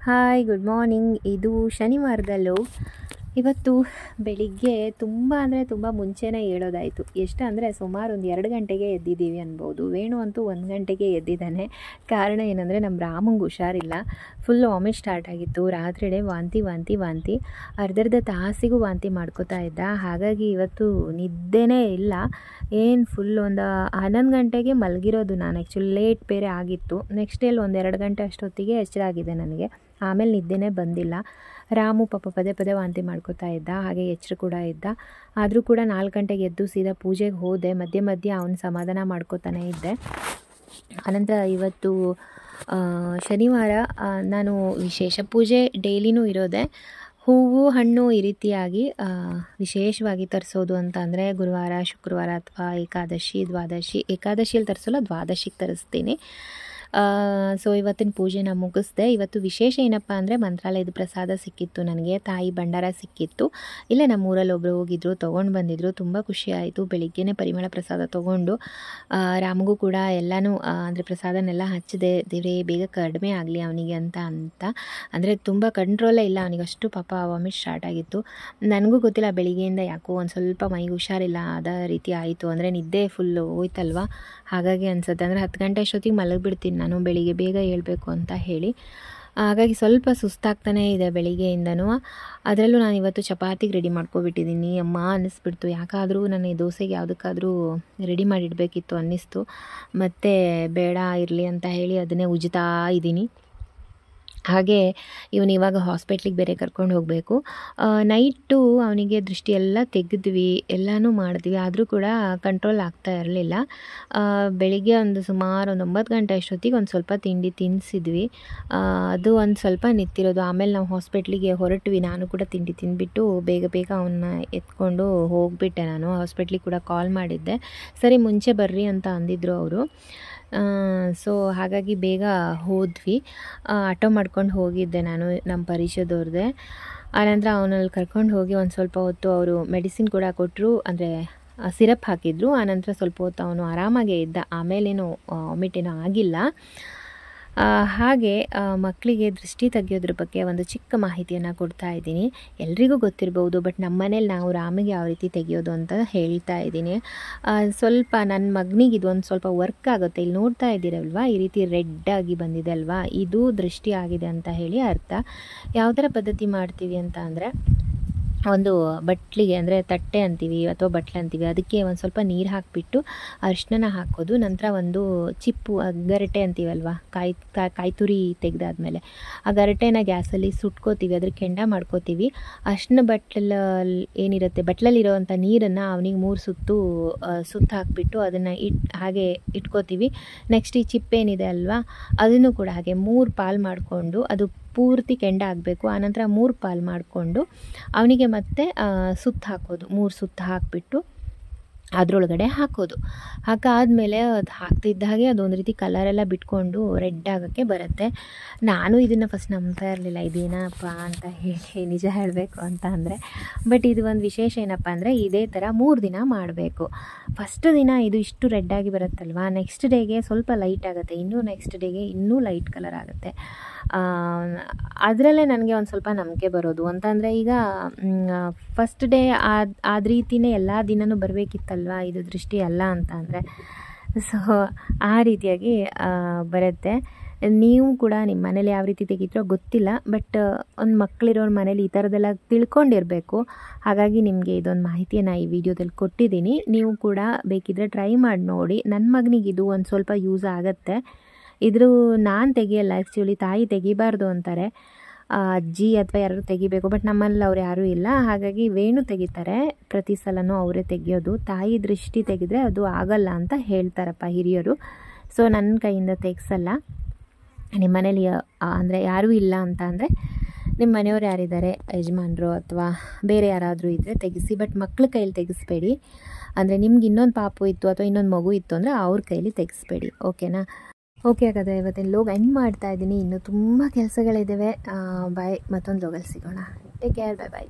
Hi, good morning. ಇದು ಶನಿವಾರದಲ್ಲೂ ಇವತ್ತು ಬೆಳಿಗ್ಗೆ ತುಂಬ ಅಂದರೆ ತುಂಬ ಮುಂಚೆನೇ ಹೇಳೋದಾಯಿತು. ಎಷ್ಟು ಅಂದರೆ ಸುಮಾರು ಒಂದು 2 ಗಂಟೆಗೆ ಎದ್ದಿದ್ದೀವಿ ಅನ್ಬೋದು. ವೇಣು ಅಂತೂ 1 ಗಂಟೆಗೆ ಎದ್ದಿದ್ದಾನೆ. ಕಾರಣ ಏನಂದರೆ ನಮ್ಮ ರಾಮಂಗೆ ಹುಷಾರಿಲ್ಲ, ಫುಲ್ ವಾಮಿಟ್ ಸ್ಟಾರ್ಟ್ ಆಗಿತ್ತು. ರಾತ್ರಿಯೇ ವಾಂತಿ ಅರ್ಧರ್ಧ ತಾಸಿಗೂ ವಾಂತಿ ಮಾಡ್ಕೋತಾ ಇದ್ದ. ಹಾಗಾಗಿ ಇವತ್ತು ನಿದ್ದೆನೇ ಇಲ್ಲ. ಏನು ಫುಲ್ ಒಂದು 11 ಗಂಟೆಗೆ ಮಲಗಿರೋದು ನಾನು. ಆ್ಯಕ್ಚುಲಿ ಲೇಟ್ ಬೇರೆ ಆಗಿತ್ತು. ನೆಕ್ಸ್ಟ್ ಡೇಲಿ ಒಂದು 2 ಗಂಟೆ ಅಷ್ಟೊತ್ತಿಗೆ ಎಚ್ಚರ ಆಗಿದೆ ನನಗೆ. ಆಮೇಲೆ ನಿದ್ದೆನೇ ಬಂದಿಲ್ಲ. ರಾಮು ಪಾಪ ಪದೇ ಪದೇ ವಾಂತಿ ಮಾಡ್ಕೋತಾ ಇದ್ದ, ಹಾಗೆ ಎಚ್ಚರ ಕೂಡ ಇದ್ದ. ಆದರೂ ಕೂಡ 4 ಗಂಟೆಗೆ ಎದ್ದು ಸೀದಾ ಪೂಜೆಗೆ ಹೋದೆ. ಮಧ್ಯೆ ಅವನು ಸಮಾಧಾನ ಮಾಡ್ಕೋತಾನೆ ಇದ್ದೆ. ಅನಂತರ ಇವತ್ತು ಶನಿವಾರ ನಾನು ವಿಶೇಷ ಪೂಜೆ ಡೈಲಿನೂ ಇರೋದೆ. ಹೂವು ಹಣ್ಣು ಈ ರೀತಿಯಾಗಿ ವಿಶೇಷವಾಗಿ ತರಿಸೋದು ಅಂತ ಅಂದರೆ ಗುರುವಾರ, ಶುಕ್ರವಾರ ಅಥವಾ ಏಕಾದಶಿ, ದ್ವಾದಶಿ. ಏಕಾದಶಿಯಲ್ಲಿ ತರಿಸೋಲ್ಲ, ದ್ವಾದಶಿಗೆ ತರಿಸ್ತೀನಿ. ಸೊ ಇವತ್ತಿನ ಪೂಜೆನ ಮುಗಿಸ್ದೆ. ಇವತ್ತು ವಿಶೇಷ ಏನಪ್ಪ ಅಂದರೆ ಮಂತ್ರಾಲಯದ ಪ್ರಸಾದ ಸಿಕ್ಕಿತ್ತು ನನಗೆ. ತಾಯಿ ಭಂಡಾರ ಸಿಕ್ಕಿತ್ತು. ಇಲ್ಲೇ ನಮ್ಮೂರಲ್ಲಿ ಒಬ್ಬರು ಹೋಗಿದ್ರು, ತೊಗೊಂಡು ಬಂದಿದ್ರು. ತುಂಬ ಖುಷಿ ಆಯಿತು. ಬೆಳಿಗ್ಗೆನೇ ಪರಿಮಳ ಪ್ರಸಾದ ತೊಗೊಂಡು ರಾಮಗೂ ಕೂಡ ಎಲ್ಲನೂ ಅಂದರೆ ಪ್ರಸಾದನೆಲ್ಲ ಹಚ್ಚಿದೆ. ದೇವರೇ ಬೇಗ ಕಡಿಮೆ ಆಗಲಿ ಅವನಿಗೆ ಅಂತ ಅಂದರೆ ತುಂಬ ಕಂಟ್ರೋಲೇ ಇಲ್ಲ ಅವನಿಗೆ, ಅಷ್ಟು ಪಾಪ ವಾಮಿಟ್ ಸ್ಟಾರ್ಟ್ ಆಗಿತ್ತು. ನನಗೂ ಗೊತ್ತಿಲ್ಲ, ಬೆಳಿಗ್ಗೆಯಿಂದ ಯಾಕೋ ಒಂದು ಸ್ವಲ್ಪ ಮೈಗೆ ಹುಷಾರಿಲ್ಲ ಆದ ರೀತಿ ಆಯಿತು. ಅಂದರೆ ನಿದ್ದೆ ಫುಲ್ಲು ಹೋಯ್ತಲ್ವ, ಹಾಗಾಗಿ ಅನಿಸುತ್ತೆ. ಅಂದರೆ 10 ಗಂಟೆ ಅಷ್ಟೊತ್ತಿಗೆ ಮಲಗಿಬಿಡ್ತೀನಿ ನಾನು, ಬೆಳಿಗ್ಗೆ ಬೇಗ ಹೇಳ್ಬೇಕು ಅಂತ ಹೇಳಿ. ಹಾಗಾಗಿ ಸ್ವಲ್ಪ ಸುಸ್ತಾಗ್ತಾನೇ ಇದೆ ಬೆಳಿಗ್ಗೆಯಿಂದನೂ. ಅದರಲ್ಲೂ ನಾನು ಇವತ್ತು ಚಪಾತಿಗೆ ರೆಡಿ ಮಾಡ್ಕೊಬಿಟ್ಟಿದ್ದೀನಿ. ಅಮ್ಮ ಅನ್ನಿಸ್ಬಿಡ್ತು, ಯಾಕಾದರೂ ನನಗೆ ದೋಸೆಗೆ ಯಾವುದಕ್ಕಾದರೂ ರೆಡಿ ಮಾಡಿಡಬೇಕಿತ್ತು ಅನ್ನಿಸ್ತು. ಮತ್ತು ಬೇಡ ಇರಲಿ ಅಂತ ಹೇಳಿ ಅದನ್ನೇ ಉಜ್ತಾ ಇದ್ದೀನಿ. ಹಾಗೆ ಇವನು ಇವಾಗ ಹಾಸ್ಪಿಟ್ಲಿಗೆ ಬೇರೆ ಕರ್ಕೊಂಡು ಹೋಗಬೇಕು. ನೈಟು ಅವನಿಗೆ ದೃಷ್ಟಿ ಎಲ್ಲ ತೆಗೆದ್ವಿ, ಎಲ್ಲನೂ ಮಾಡಿದ್ವಿ. ಆದರೂ ಕೂಡ ಕಂಟ್ರೋಲ್ ಆಗ್ತಾ ಇರಲಿಲ್ಲ. ಬೆಳಿಗ್ಗೆ ಒಂದು ಸುಮಾರು ಒಂದು 9 ಗಂಟೆ ಅಷ್ಟೊತ್ತಿಗೆ ಒಂದು ಸ್ವಲ್ಪ ತಿಂಡಿ ತಿನ್ನಿಸಿದ್ವಿ. ಅದು ಒಂದು ಸ್ವಲ್ಪ ನಿಂತಿರೋದು. ಆಮೇಲೆ ನಾವು ಹಾಸ್ಪಿಟ್ಲಿಗೆ ಹೊರಟ್ವಿ. ನಾನು ಕೂಡ ತಿಂಡಿ ತಿಂದುಬಿಟ್ಟು ಬೇಗ ಅವನ್ನ ಎತ್ಕೊಂಡು ಹೋಗಿಬಿಟ್ಟೆ. ನಾನು ಹಾಸ್ಪಿಟ್ಲಿಗೆ ಕೂಡ ಕಾಲ್ ಮಾಡಿದ್ದೆ. ಸರಿ ಮುಂಚೆ ಬರ್ರಿ ಅಂತ ಅಂದಿದ್ರು ಅವರು. ಸೊ ಹಾಗಾಗಿ ಬೇಗ ಹೋದ್ವಿ. ಆಟೋ ಮಾಡ್ಕೊಂಡು ಹೋಗಿದ್ದೆ ನಾನು, ನಮ್ಮ ಪರಿಚಯದವ್ರದ್ದೇ. ಆನಂತರ ಅವನಲ್ಲಿ ಕರ್ಕೊಂಡು ಹೋಗಿ ಒಂದು ಸ್ವಲ್ಪ ಹೊತ್ತು ಅವರು ಮೆಡಿಸಿನ್ ಕೂಡ ಕೊಟ್ಟರು, ಅಂದರೆ ಸಿರಪ್ ಹಾಕಿದ್ರು. ಆನಂತರ ಸ್ವಲ್ಪ ಹೊತ್ತು ಅವನು ಆರಾಮಾಗೇ ಇದ್ದ. ಆಮೇಲೇನು ವಾಮಿಟ್ ಏನೂ ಆಗಿಲ್ಲ. ಹಾಗೆ ಮಕ್ಕಳಿಗೆ ದೃಷ್ಟಿ ತೆಗೆಯೋದ್ರ ಬಗ್ಗೆ ಒಂದು ಚಿಕ್ಕ ಮಾಹಿತಿಯನ್ನು ಕೊಡ್ತಾ ಇದ್ದೀನಿ. ಎಲ್ರಿಗೂ ಗೊತ್ತಿರ್ಬೋದು, ಬಟ್ ನಮ್ಮ ಮನೇಲಿ ನಾವು ರಾಮಿಗೆ ಯಾವ ರೀತಿ ತೆಗೆಯೋದು ಅಂತ ಹೇಳ್ತಾ ಇದ್ದೀನಿ. ಸ್ವಲ್ಪ ನನ್ನ ಮಗನಿಗೆ ಇದು ಒಂದು ಸ್ವಲ್ಪ ವರ್ಕ್ ಆಗುತ್ತೆ. ಇಲ್ಲಿ ನೋಡ್ತಾ ಇದ್ದೀರಲ್ವ, ಈ ರೀತಿ ರೆಡ್ಡಾಗಿ ಬಂದಿದೆ ಅಲ್ವಾ, ಇದು ದೃಷ್ಟಿ ಆಗಿದೆ ಅಂತ ಹೇಳಿ ಅರ್ಥ. ಯಾವ ಥರ ಪದ್ಧತಿ ಮಾಡ್ತೀವಿ ಅಂತ ಅಂದರೆ, ಒಂದು ಬಟ್ಲಿಗೆ ಅಂದರೆ ತಟ್ಟೆ ಅಂತೀವಿ ಅಥವಾ ಬಟ್ಲು ಅಂತೀವಿ, ಅದಕ್ಕೆ ಒಂದು ಸ್ವಲ್ಪ ನೀರು ಹಾಕಿಬಿಟ್ಟು ಅರಿಶಿನ ಹಾಕೋದು. ನಂತರ ಒಂದು ಚಿಪ್ಪು ಗರಟೆ ಅಂತೀವಲ್ವ, ಕಾಯಿ ತುರಿ ತೆಗೆದಾದ್ಮೇಲೆ ಆ ಗರಟೆನ ಗ್ಯಾಸಲ್ಲಿ ಸುಟ್ಕೋತೀವಿ, ಅದ್ರ ಕೆಂಡ ಮಾಡ್ಕೋತೀವಿ. ಅರಿಶಿನ ಏನಿರುತ್ತೆ ಬಟ್ಲಲ್ಲಿರೋವಂಥ ನೀರನ್ನು ಅವನಿಗೆ 3 ಸುತ್ತು ಹಾಕಿಬಿಟ್ಟು ಅದನ್ನು ಹಾಗೆ ಇಟ್ಕೋತೀವಿ. ನೆಕ್ಸ್ಟ್ ಈ ಚಿಪ್ಪೇನಿದೆ ಅಲ್ವಾ, ಅದನ್ನು ಕೂಡ ಹಾಗೆ 3 ಪಾಲು ಮಾಡಿಕೊಂಡು, ಅದು ಪೂರ್ತಿ ಕೆಂಡ ಆಗಬೇಕು. ಆನಂತರ 3 ಪಾಲು ಮಾಡಿಕೊಂಡು ಅವನಿಗೆ ಮತ್ತೆ ಸುತ್ತು ಹಾಕೋದು. 3 ಸುತ್ತು ಹಾಕಿಬಿಟ್ಟು ಅದರೊಳಗಡೆ ಹಾಕೋದು. ಹಾಕಾದಮೇಲೆ ಅದು ಹಾಕ್ತಿದ್ದ ಹಾಗೆ ಅದೊಂದು ರೀತಿ ಕಲರೆಲ್ಲ ಬಿಟ್ಕೊಂಡು ರೆಡ್ ಆಗೋಕ್ಕೆ ಬರುತ್ತೆ. ನಾನು ಇದನ್ನು ಫಸ್ಟ್ ನಂಬ್ತಾ ಇರಲಿಲ್ಲ, ಇದೇನಪ್ಪ ಅಂತ ಹೇಳಿ, ನಿಜ ಹೇಳಬೇಕು ಅಂತ ಅಂದರೆ. ಬಟ್ ಇದು ಒಂದು ವಿಶೇಷ ಏನಪ್ಪ ಅಂದರೆ, ಇದೇ ಥರ 3 ದಿನ ಮಾಡಬೇಕು. ಫಸ್ಟ್ ದಿನ ಇದು ಇಷ್ಟು ರೆಡ್ಡಾಗಿ ಬರುತ್ತಲ್ವ, ನೆಕ್ಸ್ಟ್ ಡೇಗೆ ಸ್ವಲ್ಪ ಲೈಟ್ ಆಗುತ್ತೆ, ಇನ್ನೂ ನೆಕ್ಸ್ಟ್ ಡೇಗೆ ಇನ್ನೂ ಲೈಟ್ ಕಲರ್ ಆಗುತ್ತೆ. ಅದರಲ್ಲೇ ನನಗೆ ಒಂದು ಸ್ವಲ್ಪ ನಂಬಿಕೆ ಬರೋದು ಅಂತಂದರೆ, ಈಗ ಫಸ್ಟ್ ಡೇ ಆದ ರೀತಿಯೇ ಎಲ್ಲ ದಿನವೂ ಬರಬೇಕಿತ್ತಲ್ವ, ಇದು ದೃಷ್ಟಿ ಅಲ್ಲ ಅಂತ ಅಂದರೆ. ಸೊ ಆ ರೀತಿಯಾಗಿ ಬರುತ್ತೆ. ನೀವು ಕೂಡ ನಿಮ್ಮ ಮನೇಲಿ ಯಾವ ರೀತಿ ತೆಗಿತೀರೋ ಗೊತ್ತಿಲ್ಲ, ಬಟ್ ಒಂದು ಮಕ್ಕಳಿರೋರ ಮನೇಲಿ ಈ ಥರದ್ದೆಲ್ಲ ತಿಳ್ಕೊಂಡಿರಬೇಕು. ಹಾಗಾಗಿ ನಿಮಗೆ ಇದೊಂದು ಮಾಹಿತಿಯನ್ನು ಈ ವಿಡಿಯೋದಲ್ಲಿ ಕೊಟ್ಟಿದ್ದೀನಿ. ನೀವು ಕೂಡ ಬೇಕಿದ್ದರೆ ಟ್ರೈ ಮಾಡಿ ನೋಡಿ. ನನ್ನ ಮಗನಿಗೆ ಇದು ಒಂದು ಸ್ವಲ್ಪ ಯೂಸ್ ಆಗುತ್ತೆ. ನಾನು ತೆಗಿಯಲ್ಲ, ಆ್ಯಕ್ಚುಲಿ ತಾಯಿ ತೆಗಿಬಾರ್ದು ಅಂತಾರೆ, ಅಜ್ಜಿ ಅಥವಾ ಯಾರು ತೆಗಿಬೇಕು. ಬಟ್ ನಮ್ಮಲ್ಲಿ ಅವ್ರು ಯಾರೂ ಇಲ್ಲ, ಹಾಗಾಗಿ ವೇಣು ತೆಗಿತಾರೆ. ಪ್ರತಿ ಸಲನೂ ಅವರೇ ತೆಗಿಯೋದು. ತಾಯಿ ದೃಷ್ಟಿ ತೆಗೆದ್ರೆ ಅದು ಆಗಲ್ಲ ಅಂತ ಹೇಳ್ತಾರಪ್ಪ ಹಿರಿಯರು. ಸೊ ನನ್ನ ಕೈಯಿಂದ ತೆಗಿಸಲ್ಲ. ನಿಮ್ಮ ಮನೇಲಿ ಅಂದರೆ ಯಾರೂ ಇಲ್ಲ ಅಂತ ಅಂದರೆ, ನಿಮ್ಮ ಮನೆಯವ್ರು ಯಾರಿದ್ದಾರೆ, ಯಜಮಾನರು ಅಥವಾ ಬೇರೆ ಯಾರಾದರೂ ಇದ್ದರೆ ತೆಗಿಸಿ. ಬಟ್ ಮಕ್ಳ ಕೈಯಲ್ಲಿ ತೆಗಿಸ್ಬೇಡಿ. ಅಂದರೆ ನಿಮ್ಗೆ ಇನ್ನೊಂದು ಪಾಪು ಇತ್ತು ಅಥವಾ ಇನ್ನೊಂದು ಮಗು ಇತ್ತು ಅಂದರೆ ಅವ್ರ ಕೈಲಿ ತೆಗಿಸ್ಬೇಡಿ. ಓಕೆನಾ? ಓಕೆ, ಹಾಗಾದರೆ ಇವತ್ತಿನ ಲೋಗ್ ಎಂಡ್ ಮಾಡ್ತಾ ಇದ್ದೀನಿ. ಇನ್ನೂ ತುಂಬ ಕೆಲಸಗಳಿದ್ದಾವೆ. ಬಾಯ್, ಮತ್ತೊಂದು ಲೋಗಲ್ಲಿ ಸಿಗೋಣ. ಟೇಕ್ ಕೇರ್, ಬಾಯ್.